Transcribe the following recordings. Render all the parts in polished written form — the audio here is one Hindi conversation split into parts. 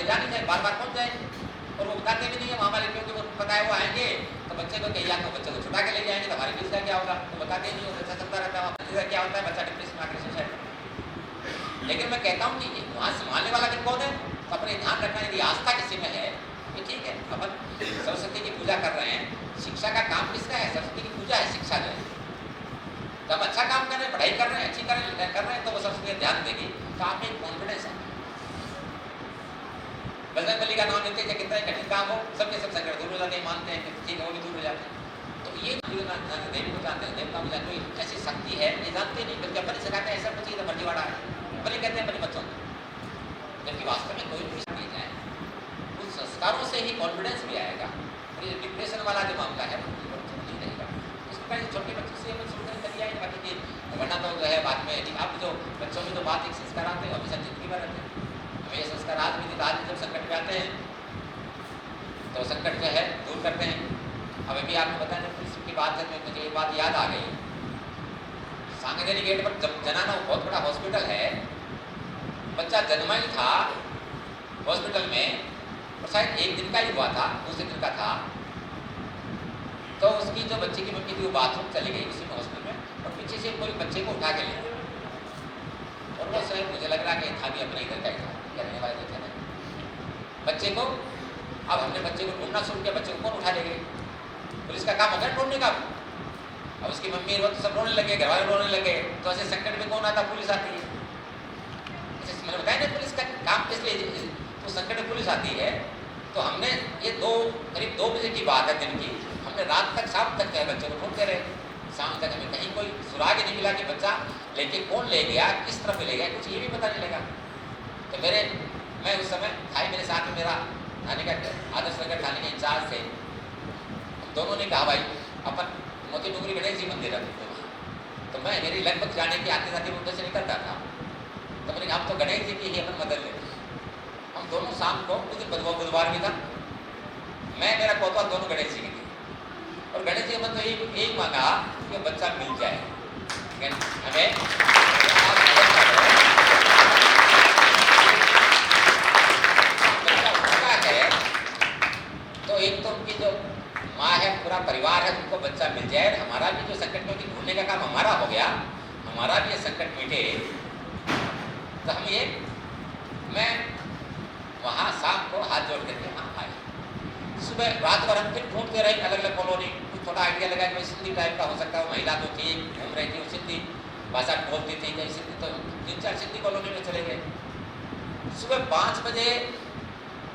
ले जा नहीं जाए, बार बार पहुँच जाए। और वो बताते भी नहीं है वहाँ वाले, क्योंकि वो पता है वो आएंगे तो बच्चे को कहीं, या तो बच्चे को छुटा के ले जाएंगे तो हमारे बीच का क्या होगा, तो बताते ही नहीं होता, ऐसा चलता रहता है। क्या होता है, बच्चा डिप्रेशन आकर सुसाइड। लेकिन मैं कहता हूँ कि वहाँ संभालने वाला भी कौन है, तो अपने ध्यान रखना। यदि आस्था किसी में है तो ठीक है, अपन सरस्वती की पूजा कर रहे हैं, शिक्षा का काम किसका है, सरस्वती की पूजा है, शिक्षा जो है। जब अच्छा काम कर रहे हैं, पढ़ाई कर रहे हैं, अच्छी कर रहे हैं, तो वो सरस्वती ध्यान देगी, तो आप में कॉन्फिडेंस है। बजरंग बली का नाम लेते हैं, कितना कठिन काम हो, सबके सब संकट दूर हो जाते हैं, मानते हैं कि ठीक है वो भी दूर हो जाते हैं। तो ये देवी को जानते हैं, देवता को जानते हैं, ऐसी शक्ति है ये जानते नहीं, बल्कि अपन सिखाते हैं ऐसा कुछ ही फर्जीवाड़ा है, बल्कि कहते हैं अपने बच्चों को, जबकि वास्तव में कोई भी नहीं जाए, उस संस्कारों से ही कॉन्फिडेंस भी आएगा। और ये डिप्रेशन वाला जो मामला है वो नहीं रहेगा। उसको पहले छोटे बच्चों से अपन शुरू कर दिया है, बाकी वरना तो जो है बाद में आप जो बच्चों में तो बात एक संस्कार आते हैं, हमेशा जिंदगी भर रहते हैं। हमें ये संस्कार आज भी आज जब संकट में आते हैं तो संकट जो है दूर करते हैं। अब अभी आपको बताया की बात है, मुझे एक बात याद आ गई। सांगनेरी गेट पर जब जनाना बहुत बड़ा हॉस्पिटल है, बच्चा जन्मा ही था हॉस्पिटल में, और शायद एक दिन का ही हुआ था, दूसरे दिन का था, तो उसकी जो बच्चे की मम्मी थी वो बाथरूम चली गई उसी में हॉस्पिटल में, और पीछे से कोई बच्चे को उठा के ले गया। और वो शायद मुझे लग रहा कि था भी अपने इधर का ही था, रहने वाले थे ना बच्चे को। अब हमने बच्चे को ढूंढना शुरू किया, बच्चे को कौन उठा ले गए, पुलिस का काम होता है ढूंढने का। अब उसकी मम्मी वो तो सब रोने लगे, घर वाले रोने लगे, तो ऐसे संकट में कौन आता, पुलिस आती है। मैंने बताया ना पुलिस का काम किस लिए, तो संकट में पुलिस आती है। तो हमने ये करीब 2 बजे की बात है दिन की, हमने रात तक शाम तक है बच्चे को ढूंढते रहे। शाम तक हमें कहीं कोई सुराग ही नहीं मिला कि बच्चा लेके कौन ले गया, किस तरफ ले गया, कुछ ये भी पता नहीं लगा। तो मैं उस समय भाई मेरे साथ में, मेरा थाने का आदर्श नगर थाने के इंचार्ज थे, हम दोनों ने कहा भाई अपन मोती डूंगरी गणेश जी मंदिर है, तो मैं मेरी लगभग जाने की आते जाते उधर से निकलता था, तो मैंने कहा हम तो गणेश जी की ही अपन मदद लेते। हम दोनों शाम को, उस दिन बुधवार भी था, मैं मेरा पोता दोनों गणेश जी की थी, और गणेश जी मतलब यही मांगा कि बच्चा मिल जाए हमें। बच्चा होता है तो एक तो उनकी जो माँ है, पूरा परिवार है, उनको बच्चा मिल जाए। हमारा भी जो संकट में ढूंढने का काम हमारा हो गया, हमारा भी ये संकट मिटे, तो हम ये मैं वहाँ शाम को हाथ जोड़ करके वहाँ आए। सुबह रात भर हम फिर ढूंढते रहे अलग अलग कॉलोनी, कुछ थोड़ा आइडिया लगा कि सिंधी टाइप का हो सकता है, महिला तो थी घूम रही थी, वो सिंधी भाषा बोलती थी, कहीं सिंधी, तो 3-4 सिंधी कॉलोनी में चले गए। सुबह 5 बजे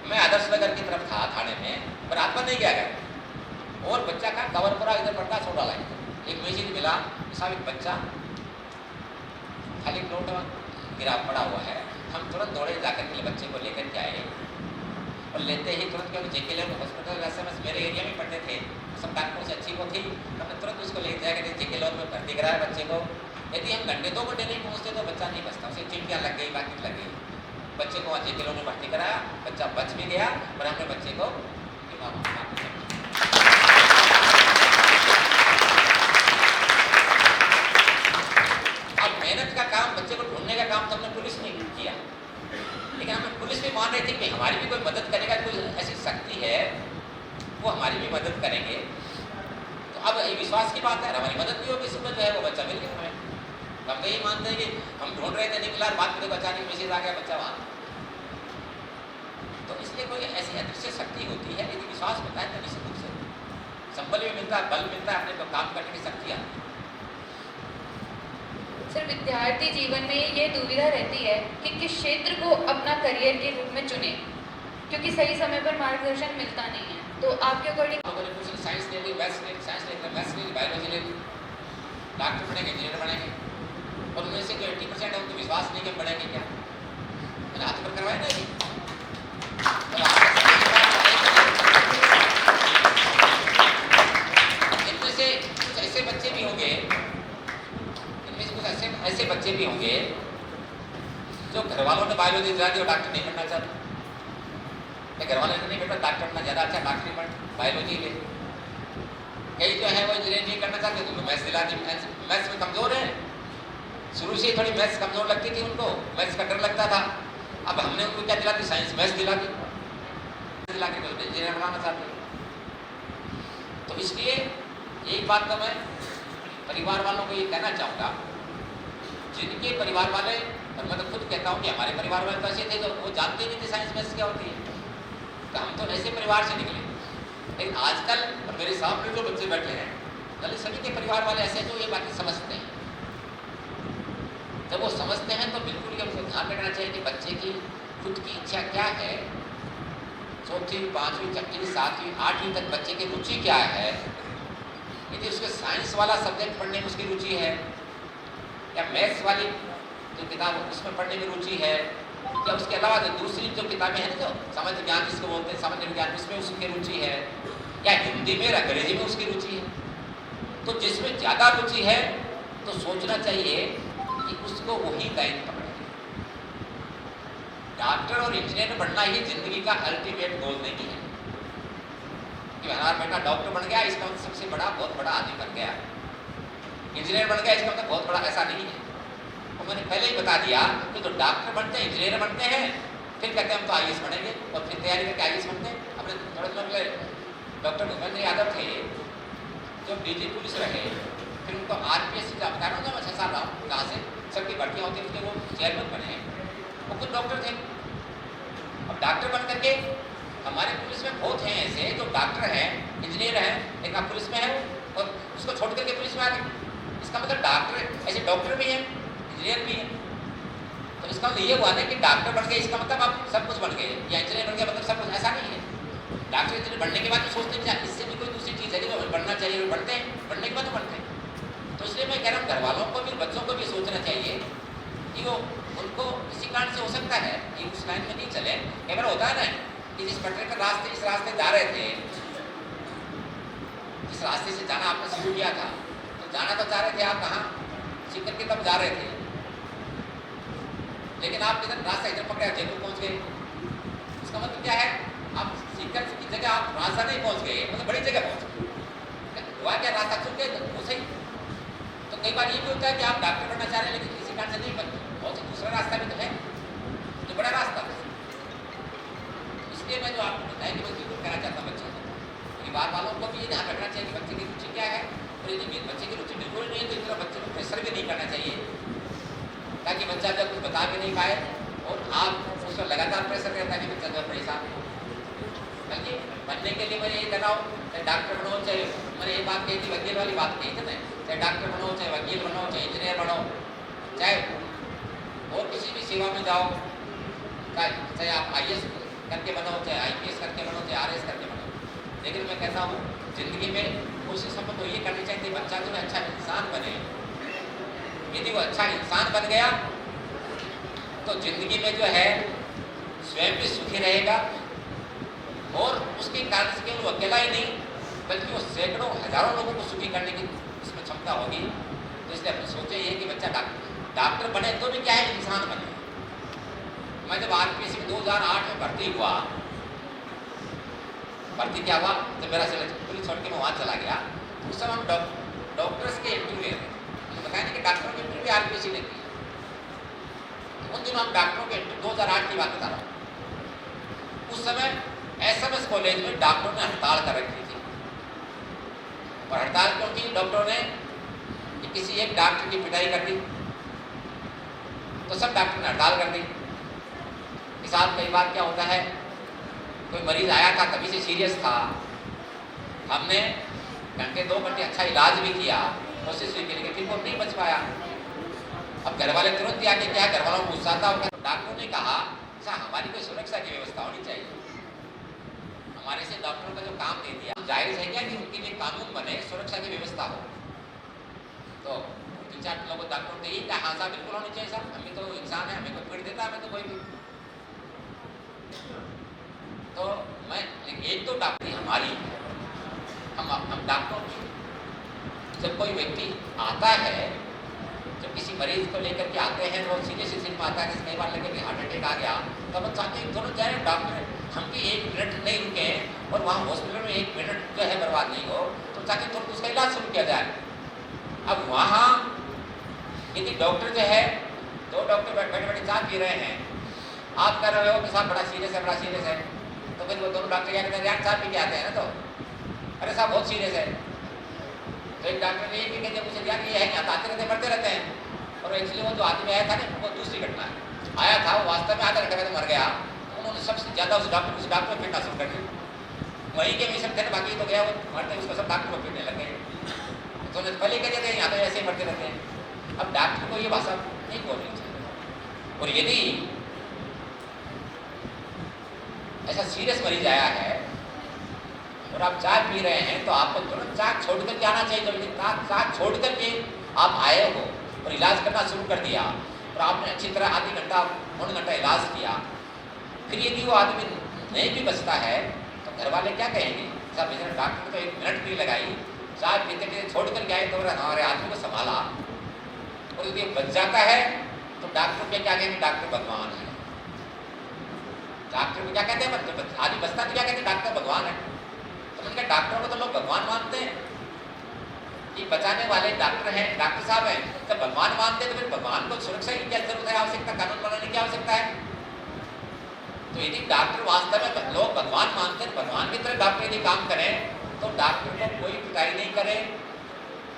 मैं आदर्श नगर की तरफ था थाने में, पर रात भर नहीं गया गया, और बच्चा का कवर पूरा इधर पड़ता छोड़ा लाई, एक मैसेज मिला साहब एक बच्चा खाली प्लॉट गिरा पड़ा हुआ है। हम तुरंत दौड़े जाकर के बच्चे को लेकर के आए, और लेते ही तुरंत, क्योंकि जेके लेन हॉस्पिटल एसएमएस मेरे एरिया में पढ़ते थे, सब डॉक्टरों से अच्छी वो थी, हमने तुरंत उसको ले जाकर जेके लोन में भर्ती कराया बच्चे को। यदि हम घंटे 2 घंटे नहीं पहुँचते तो बच्चा नहीं बचता, उसे चिंटियाँ लग गई, बाकी लग गई। बच्चे को वहाँ जेके लोन में भर्ती कराया, बच्चा बच भी गया, और हमने बच्चे को अब मेहनत का काम, बच्चे को ढूंढने का काम तो हमने पुलिस ने किया, लेकिन हमें पुलिस भी मान रही थी कि हमारी भी कोई मदद करेगा, कोई ऐसी शक्ति है वो हमारी भी मदद करेंगे। तो अब ये विश्वास की बात है, हमारी मदद भी होगी, सुबह जो है वो बच्चा मिल गया हमें। हम तो यही मानते हैं कि हम ढूंढ रहे थे, नहीं मिला, बात में बच्चा नहीं, मैसेज आ गया, बच्चा वहाँ। तो इसलिए कोई ऐसी अदृश्य शक्ति होती है, यदि विश्वास होता है तो निश्चित रूप से संबल भी मिलता है, बल मिलता है, अपने को काम करने की शक्ति आती है। सर, विद्यार्थी जीवन में ये दुविधा रहती है कि किस क्षेत्र को अपना करियर के रूप में चुने, क्योंकि सही समय पर मार्गदर्शन मिलता नहीं है। तो आपके अकॉर्डिंग साइंस ले ली, मैथ्स ले ली, साइंस ले ली, मैथ्स ले ली, बायोलॉजी ले ली, डॉक्टर बनेंगे, इंजीनियर बनेंगे, और उनमें से जो 80% है उनको विश्वास नहीं कि पढ़ेंगे क्या, मैंने हाथ पर करवाया नहीं। इनमें से कुछ ऐसे बच्चे भी होंगे, ऐसे बच्चे भी होंगे जो घर वालों ने बायोलॉजी दिला दी और डॉक्टर नहीं बनना चाहते, घर वाले ने नहीं बेटा डॉक्टर बनना ज़्यादा अच्छा, डॉक्टरी बन, बायोलॉजी ले। कई जो है वो इंजीनियरिंग नहीं करना चाहते, तो मैथ्स दिला दी, मैथ्स में कमज़ोर है, शुरू से ही थोड़ी मैथ्स कमज़ोर लगती थी उनको, मैथ्स का डर लगता था। अब हमने उनको क्या दिला दी, साइंस मैथ्स दिला दी। दिला के तो इंजीनियर बनाना चाहते हैं। तो इसलिए एक बात तो मैं परिवार वालों को ये कहना चाहूँगा, जिनके परिवार वाले, और मैं तो खुद कहता हूँ कि हमारे परिवार वाले तो ऐसे थे तो वो जानते नहीं थे साइंस मैथ्स क्या होती है, तो हम तो ऐसे परिवार से निकले। लेकिन आजकल और मेरे सामने जो बच्चे बैठे हैं, भले सभी के परिवार वाले ऐसे जो ये बातें समझते हैं। जब वो समझते हैं तो बिल्कुल ये हमको ध्यान रखना चाहिए कि बच्चे की खुद की इच्छा क्या है, चौथी, पाँचवीं, छठी, सातवीं, आठवीं तक बच्चे की रुचि क्या है। यदि उसके साइंस वाला सब्जेक्ट पढ़ने में उसकी रुचि है, या मैथ्स वाली जो किताब उसमें पढ़ने में रुचि है, या उसके अलावा जो दूसरी जो किताबें हैं जो सामान्य ज्ञान जिसको बोलते हैं, सामान्य विज्ञान, उसमें उसकी रुचि है, या हिंदी में, अंग्रेजी में उसकी रुचि है, तो जिसमें ज़्यादा रुचि है तो सोचना चाहिए कि उसको वही लाइन पकड़े। डॉक्टर और इंजीनियर बनना ही जिंदगी का अल्टीमेट गोल नहीं है कि हमारा बेटा डॉक्टर बन गया इसका मतलब सबसे बड़ा बहुत बड़ा आदमी बन गया, इंजीनियर बन गया इसका मतलब बहुत बड़ा, ऐसा नहीं है। तो मैंने पहले ही बता दिया कि जो डॉक्टर बनते हैं, इंजीनियर बनते हैं, फिर कहते हैं हम तो आईएएस बनेंगे, और फिर तैयारी करके आईएएस बनते हैं। अपने थोड़े दिनों पहले डॉक्टर भूपेंद्र यादव थे जो डीजी पुलिस रहे, फिर उनको आरपीएस का बता रहा हूँ, मैं 6 साल रहा हूँ, कहाँ से सबकी भर्तियाँ होती थी, वो चेयरमैन बने, वो खुद डॉक्टर थे। अब डॉक्टर बन करके हमारे पुलिस में बहुत हैं ऐसे जो डॉक्टर हैं, इंजीनियर हैं, लेकिन आप पुलिस में है और उसको छोड़ करके पुलिस में आ गए। इसका मतलब डॉक्टर, ऐसे डॉक्टर भी हैं, इंजीनियर भी हैं। तो इसका मतलब ये हुआ ना कि डॉक्टर बन गए इसका मतलब आप सब कुछ बन गए, या इंजीनियर बन गया मतलब सब कुछ, ऐसा नहीं है। डॉक्टर इंजीनियर बनने के बाद तो सोचते हैं इससे भी कोई दूसरी चीज़ है कि जो बनना चाहिए, बनते हैं, बनने के बाद तो बनते हैं। तो इसलिए मैं कह रहा हूँ घर वालों को भी, बच्चों को भी सोचना चाहिए कि वो उनको किसी कारण से हो सकता है कि उस लाइन में नहीं चले। कई बार होता है ना कि जिस पर्टिकुलर रास्ते, इस रास्ते जा रहे थे, जिस रास्ते से जाना आपने शुरू किया था, तो जाना तो चाह रहे थे आप कहाँ, सीकर के तब जा रहे थे, लेकिन आप इधर रास्ता इधर पकड़े, जयपुर पहुँच गए। इसका मतलब क्या है, आप सीकर की जगह आप रास्ता नहीं पहुँच गए, मतलब बड़ी जगह पहुँच गए, हुआ क्या, रास्ता चुन गए वो सही। तो कई बार ये भी होता है कि आप डॉक्टर बनना चाह रहे हैं लेकिन किसी कारण से नहीं बनते, बहुत से दूसरा रास्ता भी तो है, जो बड़ा रास्ता है। इसलिए मैं जो आपको बताया कि मैं बिल्कुल कहना चाहता हूँ बच्चों को, परिवार वालों को भी ये ध्यान रखना चाहिए कि बच्चे की रुचि क्या है, और यदि बच्चे की रुचि बिल्कुल नहीं है तो इस तरह बच्चे को प्रेशर भी नहीं करना चाहिए, ताकि बच्चा जब कुछ बता भी नहीं पाए और आप उस पर लगातार प्रेशर करता है कि बच्चा जो परेशान हो। बल्कि बनने के लिए मैं ये कर रहा हूँ, चाहे डॉक्टर बनो, चाहे मैंने ये बात कही थी, वकील वाली बात कही थी ना, चाहे डॉक्टर बनो, चाहे वकील बनो, चाहे इंजीनियर बनो, चाहे और किसी भी सेवा में जाओ, चाहे आप आईएएस करके बनो, चाहे आईपीएस करके बनो, चाहे आरएएस करके बनो। लेकिन मैं कहता हूँ जिंदगी में कोशिश हम तो ये करनी चाहिए बच्चा जो है अच्छा इंसान बने। यदि वो अच्छा इंसान बन गया तो जिंदगी में जो है स्वयं भी सुखी रहेगा, और उसके कारण से केवल वो अकेला ही नहीं बल्कि वो सैकड़ों हजारों लोगों को सुखी करने की उसमें क्षमता होगी। तो इसलिए अपने सोचे ये कि बच्चा डॉक्टर बने तो भी क्या है, इंसान बने। मैं जब आरपीएस में 2008 में भर्ती हुआ, भर्ती क्या हुआ, जब मेरा पुलिस छोड़ के मैं वहाँ चला गया, उस समय हम डॉक्टर्स के इंटरव्यू ले रहे थे, बताया नहीं कि डॉक्टरों के इंटरव्यू आरपीएस ने किया। उन दिनों हम डॉक्टरों के 2008 की बात बता रहा हूँ। उस समय एसएमएस कॉलेज में डॉक्टरों ने हड़ताल कर रखी थी, और हड़ताल क्यों की, डॉक्टरों ने कि किसी एक डॉक्टर की पिटाई कर दी, तो सब डॉक्टर ने हड़ताल कर दी। इस साल कई बार क्या होता है, कोई मरीज आया था कभी से सीरियस था, हमने घंटे 2 घंटे अच्छा इलाज भी किया, कोशिश भी की, लेकिन वो नहीं बच पाया। अब घर वाले तुरंत आके क्या, घर वालों को गुस्सा आता होगा। डॉक्टरों ने कहा अच्छा हमारी कोई सुरक्षा की व्यवस्था होनी चाहिए, हमारे से डॉक्टरों का जो काम दे दिया, जायज़ है क्या कि उनके लिए कानून बने, सुरक्षा की व्यवस्था हो। तो 3-4 लोगों डॉक्टरों ने यही कहा हाँ साहब बिल्कुल होनी चाहिए साहब, हमें तो इंसान है, हमें कोई पीड़ देता है, हमें तो कोई भी। तो मैं एक तो डॉक्टरी हमारी, हम डॉक्टरों की, जब कोई व्यक्ति आता है, जब किसी मरीज को लेकर के आते हैं तो सीरियस स्थिति में आता है, कई बार लगे कि हार्ट अटैक आ गया, तो हम चाहते हैं दोनों जाए डॉक्टर, हम भी 1 मिनट नहीं रुके और वहाँ हॉस्पिटल में 1 मिनट जो है बर्बाद नहीं हो, तो चाहते हैं तुरंत उसका इलाज शुरू किया जाए। अब वहाँ यदि डॉक्टर जो है, 2 डॉक्टर बैठे बैठे चाय पी रहे हैं, आप कह रहे हो कि साहब बड़ा सीरियस है, बड़ा सीरियस है, तो फिर वो दोनों डॉक्टर क्या कहते हैं, रियान साहब भी क्या आते हैं ना, तो अरे साहब बहुत सीरियस है। तो एक डॉक्टर ने ये भी कहते मुझे रियान ये है, यहाँ आते रहते मरते रहते हैं। और एक्चुअली वो जो आदमी आया था ना, वो दूसरी घटना है, आया था वो वास्तव में आधा घंटे में तो मर गया। उन्होंने सबसे ज़्यादा उस डॉक्टर को पीटना शुरू कर दिया। वहीं के मिशन थे ना, बाकी तो गया वो मरते, उसको सब डॉक्टर को पीटने लग गए। तो उन्हें पहले कहते थे यहाँ तो ऐसे ही मरते रहते हैं। अब डॉक्टर को ये भाषा नहीं बोलनी चाहिए। और यदि ऐसा सीरियस मरीज आया है और आप चाय पी रहे हैं, तो आपको तुरंत चाय छोड़ करके आना चाहिए। जब चाय छोड़ करके आप आए हो और इलाज करना शुरू कर दिया और आपने अच्छी तरह आधी घंटा पौन घंटा इलाज किया, फिर यदि वो आदमी नहीं भी बचता है तो घर वाले क्या कहेंगे, सब इधर डॉक्टर को तो 1 मिनट भी लगाई, चाय पीते पीते छोड़ करके आए तो हमारे आदमी को संभाला, और यदि बच जाता है तो डॉक्टर क्या कहेंगे, डॉक्टर भगवान है। डॉक्टर को क्या कहते हैं, आदमी बचता तो क्या कहते हैं, डॉक्टर भगवान है। तो मैंने कहा डॉक्टरों को तो लोग भगवान मानते हैं कि बचाने वाले डॉक्टर हैं, डॉक्टर साहब हैं, तो भगवान मानते हैं, तो फिर भगवान को सुरक्षा की क्या जरूरत है, आवश्यकता, कानून बनाने की आवश्यकता है। तो यदि डॉक्टर वास्तव में लोग भगवान मानते हैं, भगवान की तरह डॉक्टर यदि काम करें, तो डॉक्टर को कोई पिटाई नहीं करे,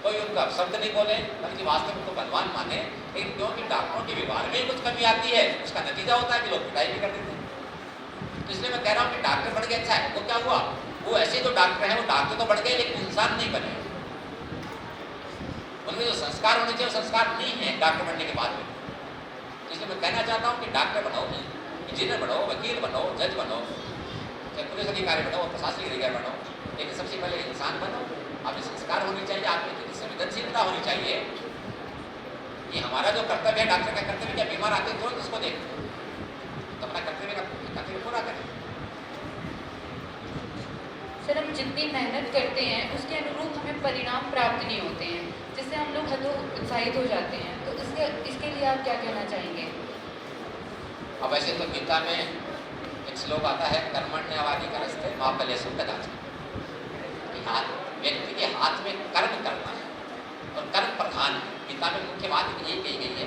कोई उनका शब्द नहीं बोले, बल्कि वास्तव में उनको भगवान माने। लेकिन क्योंकि डॉक्टरों के व्यवहार में कुछ कमी आती है, उसका नतीजा होता है कि लोग पिटाई भी कर देते हैं। तो इसलिए मैं कह रहा हूँ कि डॉक्टर बढ़ गया, अच्छा है। तो क्या हुआ, वो ऐसे जो डॉक्टर हैं वो डॉक्टर तो बढ़ गए लेकिन इंसान नहीं बने। उनमें जो संस्कार होने चाहिए वो संस्कार नहीं है डॉक्टर बनने के बाद में। तो इसलिए मैं कहना चाहता हूँ कि डॉक्टर बनो, इंजीनियर बनो, वकील बनो, जज बनो, चाहे पुलिस अधिकारी बनो, प्रशासनिक अधिकारी बनो, लेकिन सबसे पहले इंसान बनो। आप में संस्कार होने चाहिए, आप में संवेदनशीलता होनी चाहिए। ये हमारा जो कर्तव्य है, डॉक्टर का कर्तव्य, क्या बीमार आते तुरंत उसको देख, तो अपना कर्तव्य पूरा करें। सर, हम जितनी मेहनत करते हैं उसके अनुरूप हमें परिणाम प्राप्त नहीं होते हैं, जिससे हम लोग हतोत्साहित हो जाते हैं। तो इसके लिए आप क्या कहना चाहेंगे? अब ऐसे तो गीता में एक श्लोक आता है, कर्मण्यवादी करस्ते मां फलेषु कदाचन। व्यक्ति के हाथ में कर्म करना है और कर्म प्रधान है। गीता में मुख्य बात ये कही गई है,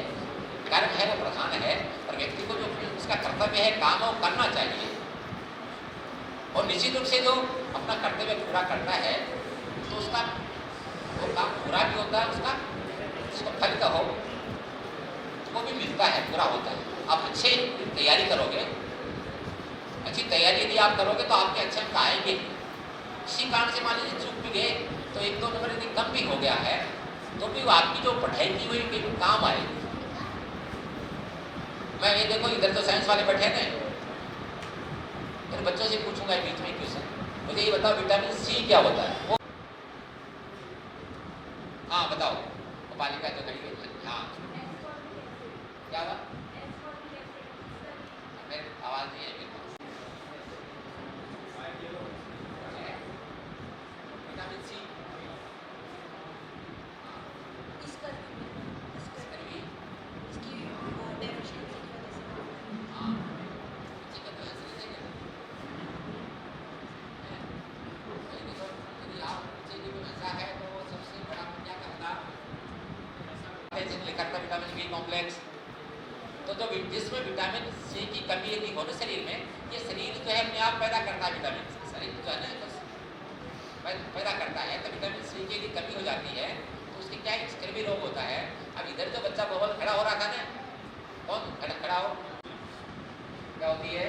कर्म है वो प्रधान है, और व्यक्ति को जो उसका कर्तव्य है, काम है, वो करना चाहिए। और निश्चित रूप से जो अपना कर्तव्य पूरा करता है तो उसका वो काम पूरा भी होता है, उसका फल का हो वो भी मिलता है, पूरा होता है। आप अच्छे तैयारी करोगे, अच्छी तैयारी यदि आप करोगे तो आपके अच्छे अंक आएंगे। इसी कारण से मान लीजिए चूक भी गए तो 1-2 नंबर यदि कम भी हो गया है तो भी वो आपकी जो पढ़ाई की हुई काम आएगी। मैं ये देखो इधर तो साइंस वाले बैठे हैं, फिर बच्चों से पूछूंगा बीच में क्वेश्चन, मुझे ये बताओ विटामिन सी क्या होता है? वो हाँ बताओ, बालिका जो खड़ी है, हाँ क्या हुआ, मेरी आवाज नहीं है। Vitamin C vitamin B complex, तो जो जिसमें विटामिन सी की कमी यदि हो शरीर में, ये शरीर जो है अपने आप पैदा करता है, विटामिन शरीर जो है ना तो पैदा करता है, तो विटामिन सी की यदि कमी हो जाती है तो उसकी क्या स्कर्वी रोग होता है। अब इधर जो बच्चा बहुत खड़ा हो रहा था ना, कौन खड़ा हो, क्या होती है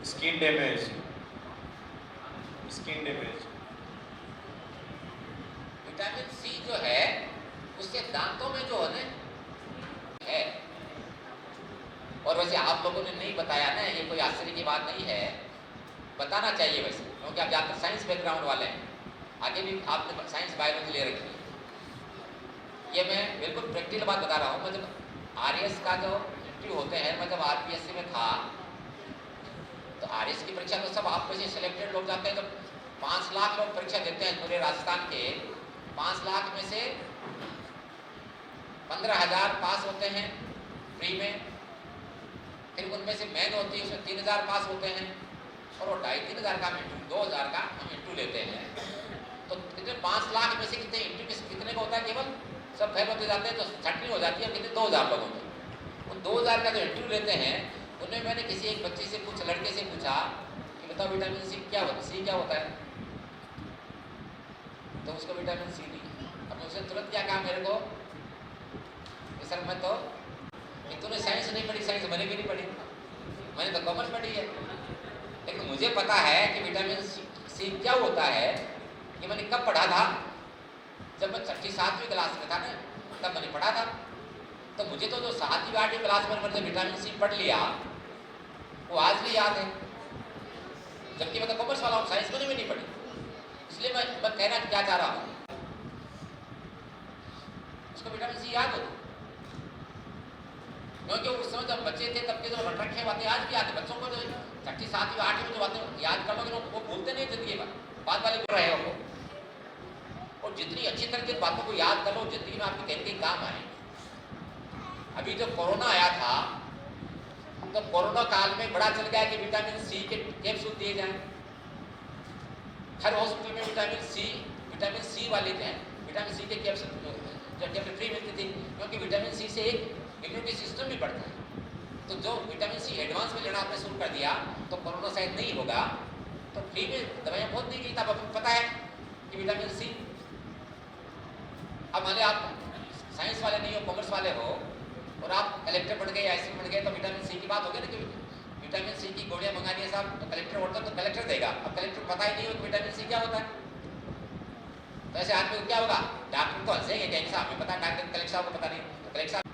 skin damage, skin damage. Vitamin C जो है उससे दांतों में जो है, और वैसे आप लोगों ने नहीं बताया ना, ये कोई आश्चर्य की बात नहीं है, बताना चाहिए वैसे, क्योंकि आप ज़्यादातर साइंस बैकग्राउंड वाले हैं, आगे भी आपने साइंस बायोलॉजी ले रखी है। ये मैं बिल्कुल प्रैक्टिकल बात बता रहा हूँ। मैं जब आरएस का जो इंटरव्यू होते हैं, मैं जब आरपीएससी में था तो आरएस की परीक्षा तो सब आप में से सिलेक्टेड लोग जाते हैं। जब 5 लाख लोग परीक्षा देते हैं पूरे राजस्थान के, 5 लाख में से 15,000 पास होते हैं फ्री में, फिर उनमें से मेन होती है, उसमें 3,000 पास होते हैं, और वो 2,500-3,000 का हम 2,000 का हम इंटू लेते हैं। तो कितने 5 लाख में से कितने इंटरव्यू कितने का होता है, केवल सब फेल होते जाते हैं तो छटनी हो जाती है, कितने 2000 लोगों में। उन 2000 का जो इंटरव्यू लेते हैं उनमें मैंने किसी एक बच्चे से पूछा, लड़के से पूछा कि बताओ विटामिन सी क्या होता है, तो उसको विटामिन सी नहीं। अब उसने तुरंत क्या कहा मेरे को कि सर मैं तो तूने साइंस नहीं पढ़ी, साइंस मैंने भी नहीं पढ़ी, मैंने तो कॉमर्स पढ़ी है, लेकिन मुझे पता है कि विटामिन सी क्या होता है। कि मैंने कब पढ़ा था, जब मैं 6ठी 7वीं क्लास में था ना, तब मैंने पढ़ा था। तो मुझे तो जो 7वीं 8वीं क्लास में मैंने विटामिन सी पढ़ लिया वो आज भी याद है, जबकि मैं तो कॉमर्स वाला हूँ, साइंस मैंने भी नहीं पढ़ी। इसलिए मैं कहना क्या चाह रहा हूँ, उसको विटामिन सी याद हो, क्योंकि उस समय जब बच्चे थे तब के जो रटरखे बातें आज भी याद है। बच्चों को जो 6ठी 7वीं 8वीं में जो बातें याद कर लोगे वो भूलते नहीं जिंदगी में, बात वाले बोल रहे हो वो। और जितनी अच्छी तरह की बातों को याद कर लो जिंदगी में आपके कहीं कहीं काम आए। अभी जब कोरोना आया था तो कोरोना काल में बड़ा चल गया कि विटामिन सी के कैप्सूल दिए जाएं। हर हॉस्पिटल में विटामिन सी वाले थे, विटामिन सी के कैप्सूल जो टेबलेट फ्री मिलती थी, क्योंकि विटामिन सी से एक इम्यूनिटी सिस्टम भी बढ़ता है। तो जो विटामिन सी एडवांस में लेना आपने शुरू कर दिया तो कोरोना शायद नहीं होगा। तो फ्री में दवाइयाँ बहुत दी गई, तब आपको पता है कि विटामिन सी। अब मान आप साइंस वाले नहीं हो, कॉमर्स वाले हो और आप कलेक्टर बन गए, ऐसे बन गए, तो विटामिन सी की बात होगी ना कि विटामिन सी की गोलियां मंगा दिए साहब, तो कलेक्टर होता तो कलेक्टर देगा। अब कलेक्टर को पता ही नहीं हो कि विटामिन सी क्या होता है, तो ऐसे आदमी को क्या होगा, डॉक्टर को हंसेंगे कि साहब हमें पता है, डॉक्टर कलेक्टर साहब को पता नहीं। तो कलेक्टर साहब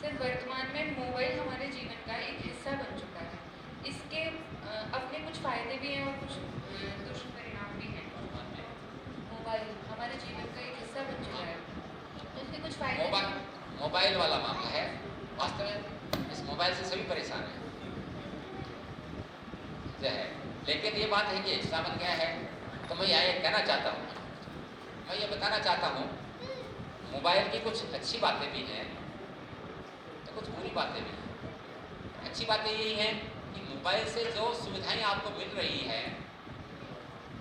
सर वर्तमान में मोबाइल हमारे जीवन का एक हिस्सा बन चुका है। इसके अपने कुछ फायदे भी हैं और कुछ दुष्परिणाम भी हैं। मोबाइल हमारे जीवन का एक हिस्सा बन चुका है, तो इसके कुछ फायदे। मोबाइल वाला मामला है, वास्तव में इस मोबाइल से सभी परेशान हैं जो है। लेकिन ये बात है कि हिस्सा बन गया है, तो मैं यहाँ ये कहना चाहता हूँ, मैं ये बताना चाहता हूँ, मोबाइल की कुछ अच्छी बातें भी हैं तो कुछ बुरी बातें भी हैं। अच्छी बातें यही हैं कि मोबाइल से जो सुविधाएं आपको मिल रही है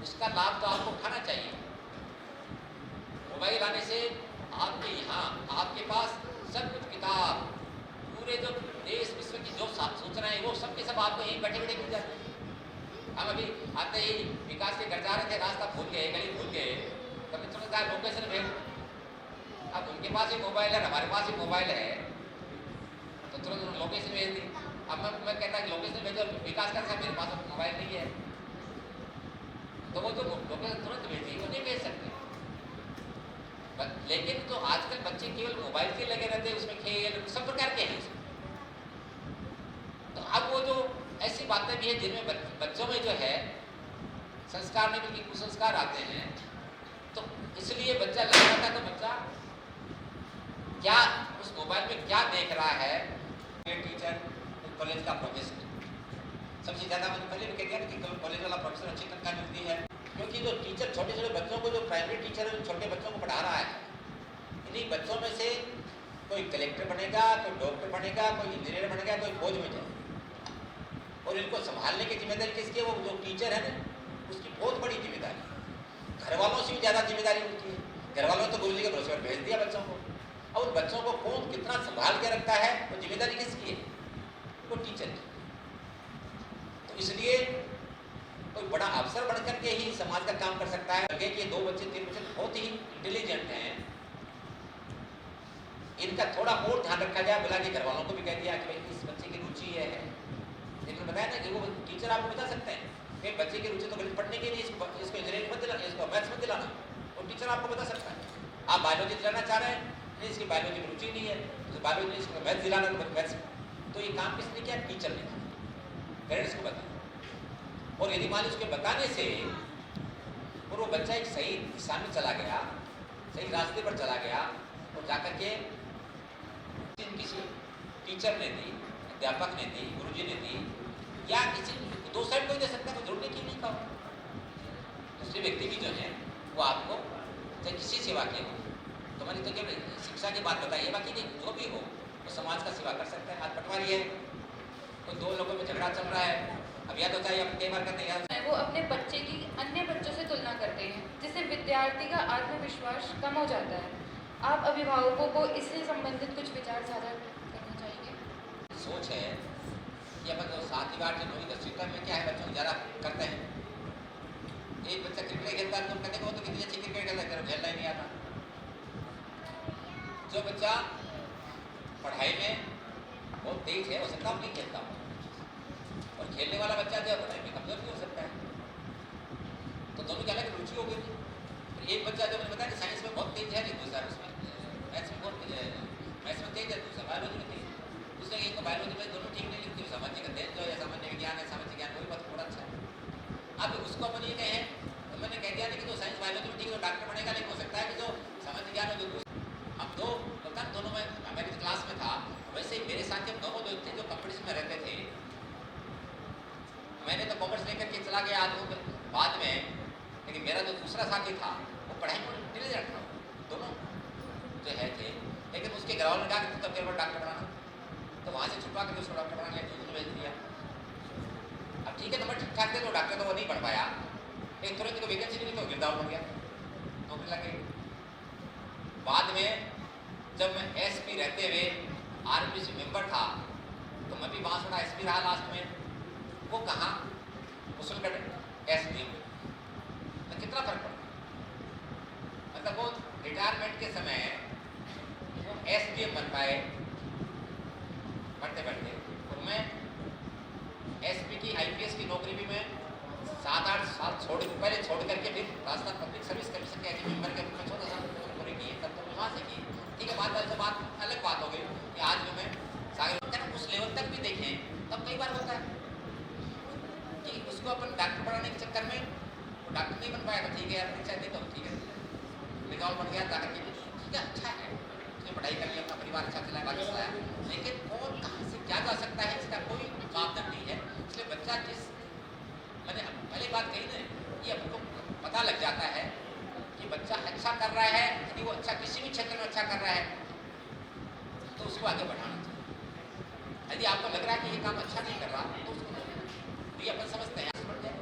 उसका लाभ तो आपको उठाना चाहिए। मोबाइल आने से आपके यहाँ आपके पास सब कुछ किताब, पूरे जो देश विश्व की जो सूचनाएं वो सब के सब आपको यहीं बैठे बैठे मिल जाती है। हम अभी आते ही विकास के घर जा रहे थे, रास्ता भूल गए, गली भूल गए, कभी तुरंत लोकेशन भेज। अब उनके पास ही मोबाइल है, हमारे पास ही मोबाइल है, तो तुरंत लोकेशन भेज दी। अब मैं कहता कि लोकेशन भेजो, विकास कर सकते, मेरे पास मोबाइल नहीं है, तो वो जो लोकेशन तुरंत भेजी वो नहीं भेज सकते। लेकिन तो आजकल बच्चे केवल मोबाइल के लगे रहते हैं, उसमें खेल सब प्रकार के हैं। तो अब वो जो ऐसी बातें भी हैं जिनमें बच्चों में जो है संस्कार नहीं बल्कि कुसंस्कार आते हैं, तो इसलिए बच्चा लग जाता है। तो बच्चा क्या उस मोबाइल में क्या देख रहा है, टीचर कॉलेज का प्रोफेसर, सबसे ज़्यादा मैंने पहले भी कह दिया कि कॉलेज वाला प्रोफेसर अच्छी तनख्वाह मिलती है, क्योंकि जो टीचर छोटे छोटे बच्चों को, जो प्राइमरी टीचर है छोटे बच्चों को पढ़ा रहा है, इन्हीं बच्चों में से कोई कलेक्टर बनेगा, कोई डॉक्टर बनेगा, कोई इंजीनियर बनेगा, कोई फौज में जाए। और इनको संभालने की जिम्मेदारी किसकी है, वो जो टीचर है ना, उसकी बहुत बड़ी जिम्मेदारी। घर वालों से भी ज़्यादा जिम्मेदारी उनकी है। घर वालों ने तो गुरु जी के भरोसे पर भेज दिया बच्चों को, और बच्चों को कौन कितना संभाल के रखता है वो जिम्मेदारी किसकी है, वो टीचर की। तो इसलिए कोई बड़ा अफसर बन करके ही समाज का काम कर सकता है। लगे कि 2 बच्चे 3 बच्चे बहुत ही इंटेलिजेंट हैं, इनका थोड़ा और ध्यान रखा जाए। बुला के घर वालों को भी कह दिया कि भाई इस बच्चे की रुचि है, लेकिन बताया ना कि वो टीचर आपको बता सकते हैं कि बच्चे की रुचि तो गणित पढ़ने के लिए, इसको इंजीनियरिंग मत दिलाना, इसको मैथ्स मत दिलाना, और टीचर आपको बता सकता है। आप बायोलॉजी दिलाना चाह रहे हैं, नहीं इसकी बायोलॉजी में रुचि नहीं है, तो बायोलॉजी इसको मैथ्स दिलाना, तो मैथ्स। तो ये काम किसने किया, टीचर ने किया, पेरेंट्स को बताया। और यदि मान लीजिए उसके बताने से और वो बच्चा एक सही दिशा में चला गया, सही रास्ते पर चला गया, और जाकर के किसी टीचर ने दी, अध्यापक ने दी, गुरुजी ने दी, या किसी 2 साइड कोई दे सकता है, जोड़ने की नहीं कहा। दूसरे व्यक्ति भी जो है वो आपको चाहे किसी सेवा के हो, तो मैंने तो केवल शिक्षा की बात बताई है, बाकी नहीं जो भी हो वो समाज का सेवा कर सकता है। आज पटवारी है, तो 2 लोगों में झगड़ा चल रहा है, अब या तो चाहिए अपन कई बार करते हैं या वो अपने बच्चे की अन्य बच्चों से तुलना करते हैं, जिससे विद्यार्थी का आत्मविश्वास कम हो जाता है। आप अभिभावकों को इससे संबंधित कुछ विचार साझा करना चाहेंगे? सोच है कि अपन जो 7वीं 8वीं 9वीं 10वीं तक में क्या है बच्चों ज़्यादा करते हैं। एक बच्चा क्रिकेट खेलता है, तुम कहते हो तो कितनी अच्छी क्रिकेट खेलता है, खेलना ही नहीं आता। जो बच्चा पढ़ाई में बहुत तेज है, हो सकता है नहीं खेलता हो, और खेलने वाला बच्चा जो है पढ़ाई में कमजोर भी हो सकता है। तो दोनों की अलग रुचि हो गई। फिर एक बच्चा जो मैंने बताया कि साइंस में बहुत तेज है, दूसरा उसमें मैथ्स में बहुत मैथ्स में तेज है, दूसरा बायोलॉजी में तेज। दूसरे एक को बायोलॉजी में दोनों ठीक नहीं लिखती, सामान्य का तेज जो है सामान्य विज्ञान है, सामाजिक ज्ञान वही बहुत थोड़ा अच्छा है। अब उसको अपन ये कहें तो मैंने कह दिया कि जो साइंस बायोलॉजी में ठीक है तो डॉक्टर बनेगा, लेकिन हो सकता है कि जो सामाजिक ज्ञान है जो हम दो पता दोनों में मेरी क्लास में था, वैसे ही मेरे साथी हम दोनों लोग थे जो कंपटीशन में रहते थे। मैंने तो कॉमर्स लेकर के चला गया आज बाद में, लेकिन मेरा जो दूसरा साथी था वो पढ़ाई में इंटेलिजेंट था, दोनों जो है थे। लेकिन उसके घर वालों ने कहा कि तू तो डॉक्टर बनाना, तो वहाँ से छुपा कर उसको डॉक्टर बनाने के लिए भेज दिया। अब ठीक है नंबर ठीक ठाक थे तो डॉक्टर तो वो नहीं पढ़ पाया, एक तुरंत को वैकेंसी मिली तो गिरदावर बन गया, नौकरी लग गई। बाद में जब मैं एसपी रहते हुए आरपीसी मेंबर था तो मैं भी बांसवाड़ा एसपी रहा लास्ट में। वो कहाँ मुसलगढ़ एसडीएम में, तो कितना फर्क पड़ा। मतलब वो रिटायरमेंट के समय वो एसडीएम बन पाए बढ़ते बढ़ते, और मैं एसपी की आईपीएस की नौकरी भी मैं 7-8 साल पहले छोड़ करके फिर राजस्थान पब्लिक सर्विस कमीशन के एज मेंबर के रूप में 14 साल नौकरी की है, तब तो मैं वहाँ से की। ठीक है, बात अलग बात हो गई कि आज जो मैं सागर उस लेवल तक भी देखें तब कई बार होता है कि उसको अपन डॉक्टर बनाने के चक्कर में वो डॉक्टर नहीं बन पाया, तो ठीक है यार परीक्षा दे दो, ठीक है रिजॉल्व बन गया जाकर के, ठीक है अच्छा है, उसने पढ़ाई कर लिया, अपना परिवार अच्छा चलाया, बाकी चलाया, लेकिन कौन कहाँ से क्या जा सकता है इसका कोई मापदंड नहीं है। इसलिए बच्चा जिस मैंने पहले बात कही ना, ये हमको पता लग जाता है कि बच्चा अच्छा कर रहा है, यदि वो अच्छा किसी भी क्षेत्र में अच्छा कर रहा है तो उसको आगे बढ़ाना चाहिए। यदि आपको लग रहा है कि ये काम अच्छा नहीं कर रहा तो उसको ये अपन समझते हैं बढ़ जाए।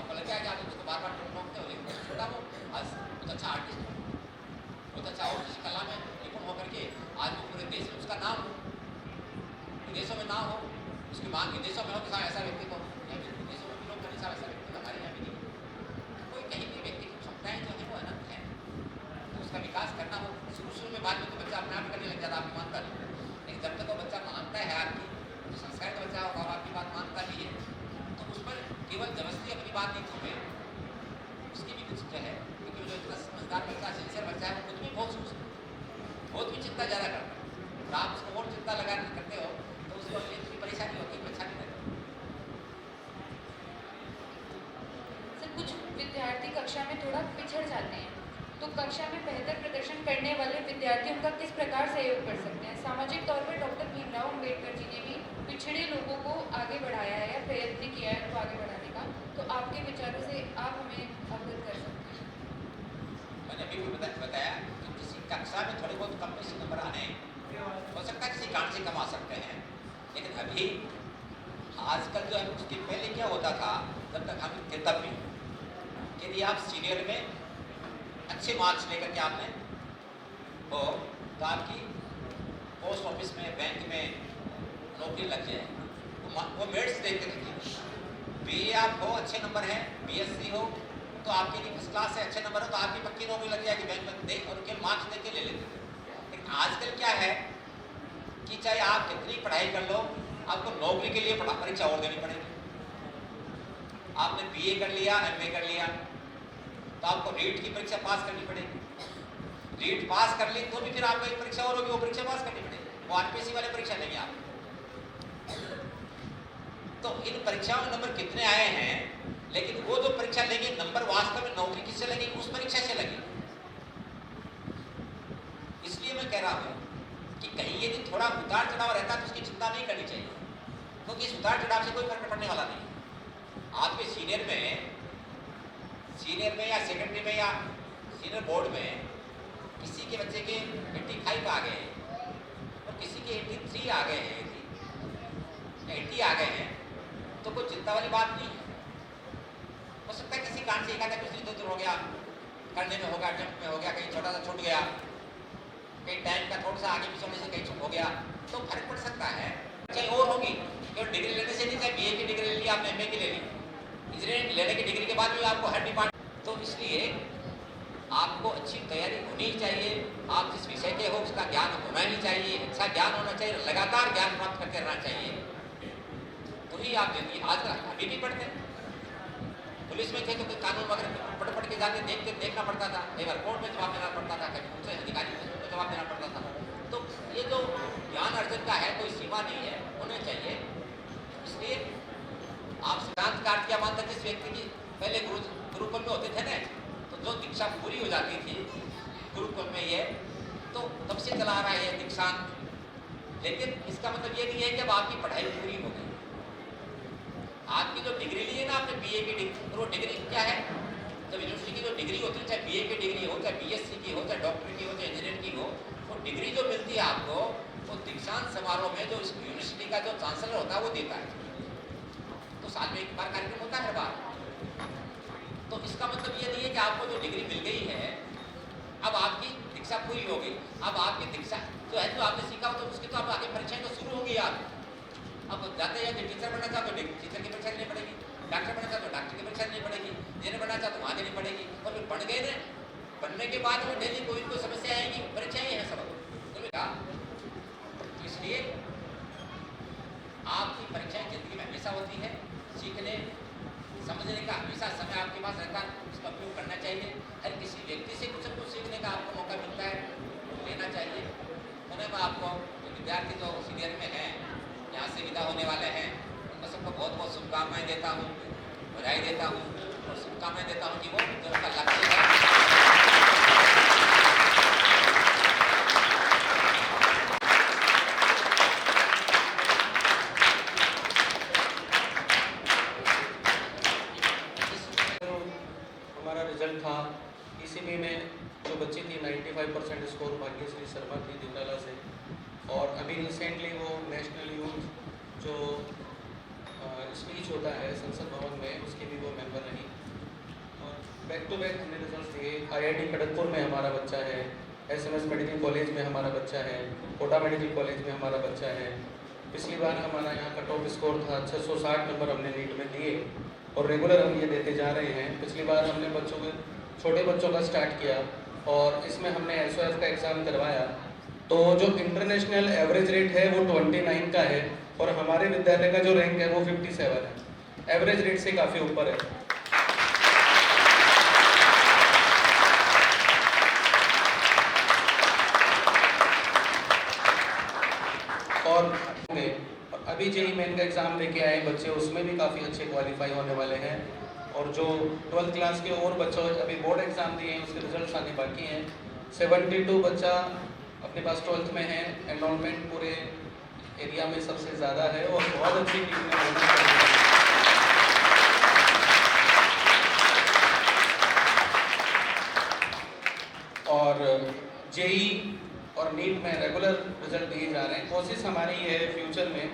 आपको लग रहा है कि आप उसको बार बार टोकते हो, लेकिन छोटा वो आज बहुत अच्छा आर्टिस्ट हो, बहुत अच्छा और किसी कला में निपुण होकर के आज वो पूरे देश में उसका नाम हो, विदेशों में नाम हो, उसकी मांग विदेशों में हो कि ऐसा व्यक्ति को विदेशों में भी लोग कहीं ऐसा व्यक्ति हमारे यहाँ भी नहीं। कोई कहीं भी व्यक्ति की क्षमताएं जो है वो अनंत है, तो उसका विकास करना हो। शुरू में बाद में तो बच्चा अपने आप करने लग जाता, आपको मानता नहीं, लेकिन जब तक वो बच्चा मानता है आपकी जो संस्कार का बच्चा होगा आपकी बात मानता भी है, तो उस पर केवल जबरदस्ती अपनी बात नहीं थोपे, उसकी भी कुछ जो है, क्योंकि जो इतना समझदार बच्चा सिंसियर बच्चा है वो खुद भी बहुत सोचता है, बहुत भी चिंता ज़्यादा करता है। तो आप उसको और चिंता लगा करते हो तो उसको अपनी इतनी परेशानी होती है, अच्छा नहीं रहता। सर कुछ विद्यार्थी कक्षा में थोड़ा पिछड़ जाते हैं, तो कक्षा में बेहतर प्रदर्शन करने वाले विद्यार्थी उनका किस प्रकार सहयोग कर सकते हैं? सामाजिक तौर पर डॉक्टर भीमराव अम्बेडकर जी ने भी पिछड़े लोगों को आगे बढ़ाया है या प्रयत्न किया है उनको आगे बढ़ाने का, तो आपके विचारों से आप हमें अवगत कर सकते हैं? मैंने अभी भी बताया कि किसी कक्षा में थोड़े बहुत कम किसी नंबर आने हो सकता है, किसी कारण से कम आ सकते हैं, लेकिन अभी आजकल जो है उसके पहले क्या होता था, जब तक हम थे तब भी यदि आप सीनियर में अच्छे मार्क्स लेकर के आपने हो तो आपकी पोस्ट ऑफिस में बैंक में नौकरी लग जाए, तो वो मेरिट्स देखते थे। बीए आप हो अच्छे नंबर हैं, बीएससी हो तो आपके लिए फर्स्ट क्लास से अच्छे नंबर हो तो आपकी पक्की नौकरी लग जाएगी बैंक में, देख और उनके मार्क्स देख के ले लेते थे। लेकिन आजकल क्या है कि चाहे आप कितनी पढ़ाई कर लो आपको नौकरी के लिए परीक्षा और देनी पड़ेगी। आपने बीए कर लिया, एमए कर लिया तो आपको रीट की परीक्षा पास करनी पड़ेगी, रीट पास कर ली तो भी फिर आपको एक परीक्षा और होगी, वो परीक्षा पास करनी पड़ेगी, वो आरपीएससी वाले परीक्षा लेंगे आप। तो इन परीक्षाओं में नंबर कितने आए हैं, लेकिन वो जो परीक्षा लेंगे नंबर वास्तव में नौकरी किससे लगी, उस परीक्षा से लगी। इसलिए मैं कह रहा हूं कि कहीं यदि थोड़ा उतार चढ़ाव रहता तो उसकी चिंता नहीं करनी चाहिए, क्योंकि इस उतार चढ़ाव से कोई फर्क पड़ने वाला नहीं। आपके सीनियर में या सेकेंडरी में या सीनियर बोर्ड में किसी के बच्चे के 85 आ गए और किसी के 83 आ गए हैं या 80 आ गए हैं, तो कुछ चिंता वाली बात नहीं है। हो सकता है किसी कारण से एक आधा कुछ इधर हो गया, करने में होगा, जंप में हो गया, कहीं छोटा सा छूट गया, कहीं टाइम का थोड़ा सा आगे पीछे होने से कहीं छूट हो गया, तो फर्क पड़ सकता है। चाहे और होगी, केवल डिग्री लेने से नहीं, चाहे बीए की डिग्री ले ली आपने, एमए की ले ली, इंजीनियरिंग लेने की डिग्री के बाद भी आपको हर डिपार्टमेंट, तो इसलिए आपको अच्छी तैयारी होनी चाहिए। आप जिस विषय के हो उसका ज्ञान होना ही चाहिए, अच्छा ज्ञान होना चाहिए, लगातार ज्ञान प्राप्त करते रहना चाहिए, तो ही आप जिंदगी। आजकल अभी भी पढ़ते हैं, पुलिस में थे तो कोई कानून वगैरह पढ़ के जाके देखना पड़ता था, एक बार कोर्ट में जवाब देना पड़ता था, कभी उनसे अधिकारी को जवाब देना पड़ता था। तो ये जो ज्ञान अर्जन का है कोई सीमा नहीं है, होने चाहिए। इसलिए आप सिद्धांत कार्य क्या मानते, जिस व्यक्ति की पहले गुरुकुल में होते थे ना, तो जो दीक्षा पूरी हो जाती थी गुरुकुल में, ये तो तब से चला आ रहा है ये दीक्षांत। लेकिन इसका मतलब ये नहीं है कि अब आपकी पढ़ाई पूरी हो गई। आपकी जो डिग्री ली है ना आपने, बीए की डिग्री, तो वो डिग्री क्या है, जब यूनिवर्सिटी की जो डिग्री होती है, चाहे बीए की डिग्री हो, चाहे बीएससी की हो, चाहे डॉक्टर की हो, चाहे इंजीनियर की हो, वो डिग्री जो मिलती है आपको, वो दीक्षांत समारोह में जो इस यूनिवर्सिटी का जो चांसलर होता है वो देता है। तो साल में एक बार कार्यक्रम होता है, हर बार। तो इसका मतलब ये नहीं है कि आपको जो डिग्री मिल गई है, अब आपकी दीक्षा पूरी हो गई। अब आपकी दीक्षा जो है, जो आपने सीखा हो, तो उसकी तो आप आगे परीक्षाएं तो शुरू होगी। आप अब जाते हैं, टीचर बनना चाहते तो टीचर की परीक्षा देनी पड़ेगी, डॉक्टर बनना चाहते तो डॉक्टर की परीक्षा देनी पड़ेगी, इंजीनियर बनना चाहते तो वहाँ देनी पड़ेगी। और फिर बन गए ना, बनने के बाद में डेली कोई कोई समस्या आएगी, परीक्षाएं हैं सब। तो इसलिए आपकी परीक्षाएं जिंदगी में हमेशा होती है, सीखने समझने का हमेशा समय आपके पास रहता है, उसका उपयोग करना चाहिए। हर किसी व्यक्ति से कुछ न कुछ सीखने का आपको मौका मिलता है, लेना चाहिए। उन्हें मैं आपको जो विद्यार्थी जो सीनियर में हैं, यहाँ से विदा होने वाले हैं, उनको सबको बहुत बहुत शुभकामनाएं देता हूँ, बधाई देता हूँ और शुभकामनाएं देता हूँ कि वो जो उनका लक्ष्य है रिजल्ट था। पीसीबी में जो बच्ची थी 95% स्कोर भाग्यश्री शर्मा थी दिवराला से, और अभी रिसेंटली वो नेशनल यूथ जो स्पीच होता है संसद भवन में, उसकी भी वो मेंबर रही। और बैक टू बैक हमने रिजल्ट दिए। IIT खड़गपुर में हमारा बच्चा है, SMS मेडिकल कॉलेज में हमारा बच्चा है, कोटा मेडिकल कॉलेज में हमारा बच्चा है। पिछली बार हमारा यहाँ कट ऑफ स्कोर था 660 नंबर हमने नीट में दिए, और रेगुलर हम ये देते जा रहे हैं। पिछली बार हमने बच्चों के छोटे बच्चों का स्टार्ट किया, और इसमें हमने SOF का एग्ज़ाम करवाया। तो जो इंटरनेशनल एवरेज रेट है वो 29 का है, और हमारे विद्यालय का जो रैंक है वो 57 है। एवरेज रेट से काफ़ी ऊपर है। और अभी जेईई मेन का एग्ज़ाम देके आए बच्चे, उसमें भी काफ़ी अच्छे क्वालिफाई होने वाले हैं। और जो 12th क्लास के और बच्चों अभी बोर्ड एग्ज़ाम दिए हैं, उसके रिजल्ट्स आने बाकी हैं। 72 बच्चा अपने पास 12th में है। एनरोलमेंट पूरे एरिया में सबसे ज़्यादा है, और बहुत अच्छी टीम में और जेईई और नीट में रेगुलर रिजल्ट दिए जा रहे हैं। कोशिश हमारी है फ्यूचर में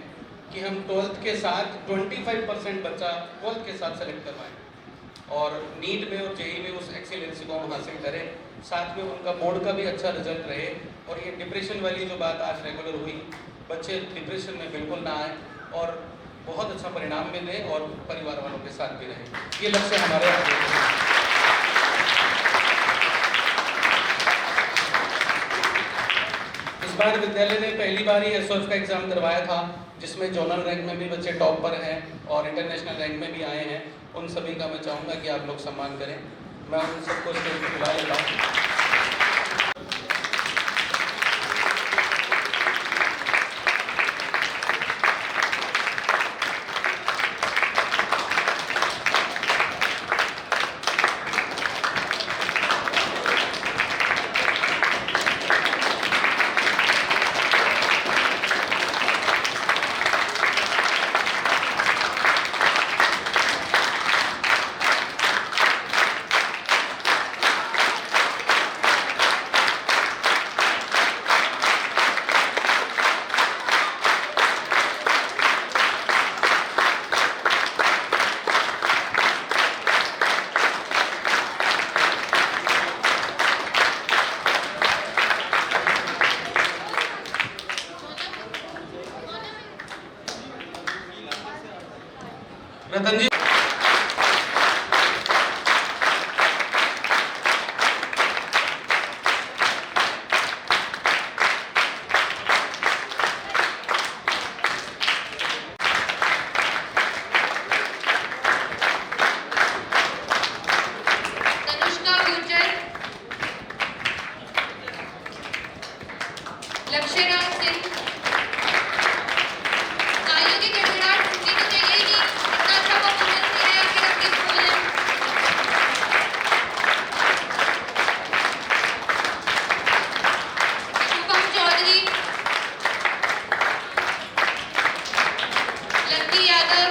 कि हम 12th के साथ 25% बच्चा 12th के साथ सेलेक्ट करवाएं, और नीट में और जेईई में उस एक्सीलेंसी को हम हासिल करें। साथ में उनका बोर्ड का भी अच्छा रिजल्ट रहे, और ये डिप्रेशन वाली जो बात आज रेगुलर हुई, बच्चे डिप्रेशन में बिल्कुल ना आए, और बहुत अच्छा परिणाम मिले, और परिवार वालों के साथ भी रहे। ये लक्ष्य हमारे आगे। इस बार विद्यालय ने पहली बार ही SOF का एग्ज़ाम करवाया था, जिसमें जोनल रैंक में भी बच्चे टॉप पर हैं और इंटरनेशनल रैंक में भी आए हैं। उन सभी का मैं चाहूँगा कि आप लोग सम्मान करें। मैं उन सबको स्टेज पर बुला लेता हूँ। रतन जी। तनुष्का गुर्जर, लक्ष्यराज सिंह। तालियों की गड़गड़ाहट टूटनी तो चाहिए ही नहीं, इतना अच्छा परफॉर्मेंस दे रहे हैं कि रंगीत फूल हैं। शुभम चौधरी, लक्की यादव,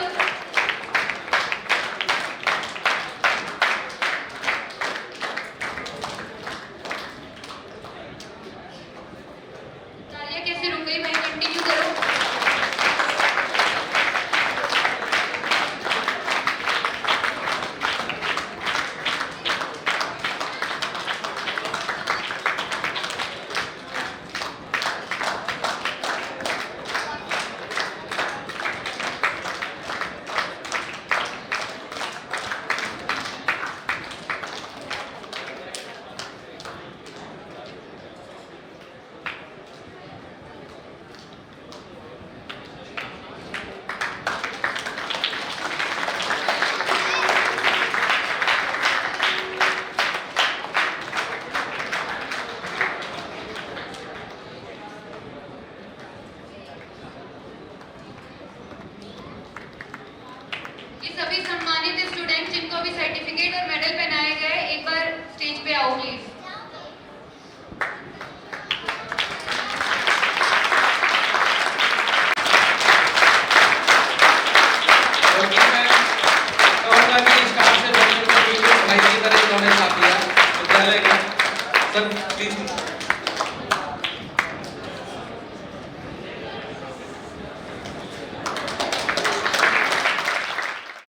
तालियां कैसे रुक गई भाई, कंटिन्यू करो। ये सभी सम्मानित स्टूडेंट जिनको भी सर्टिफिकेट और मेडल पहनाए गए, एक बार स्टेज पे आओ प्लीज।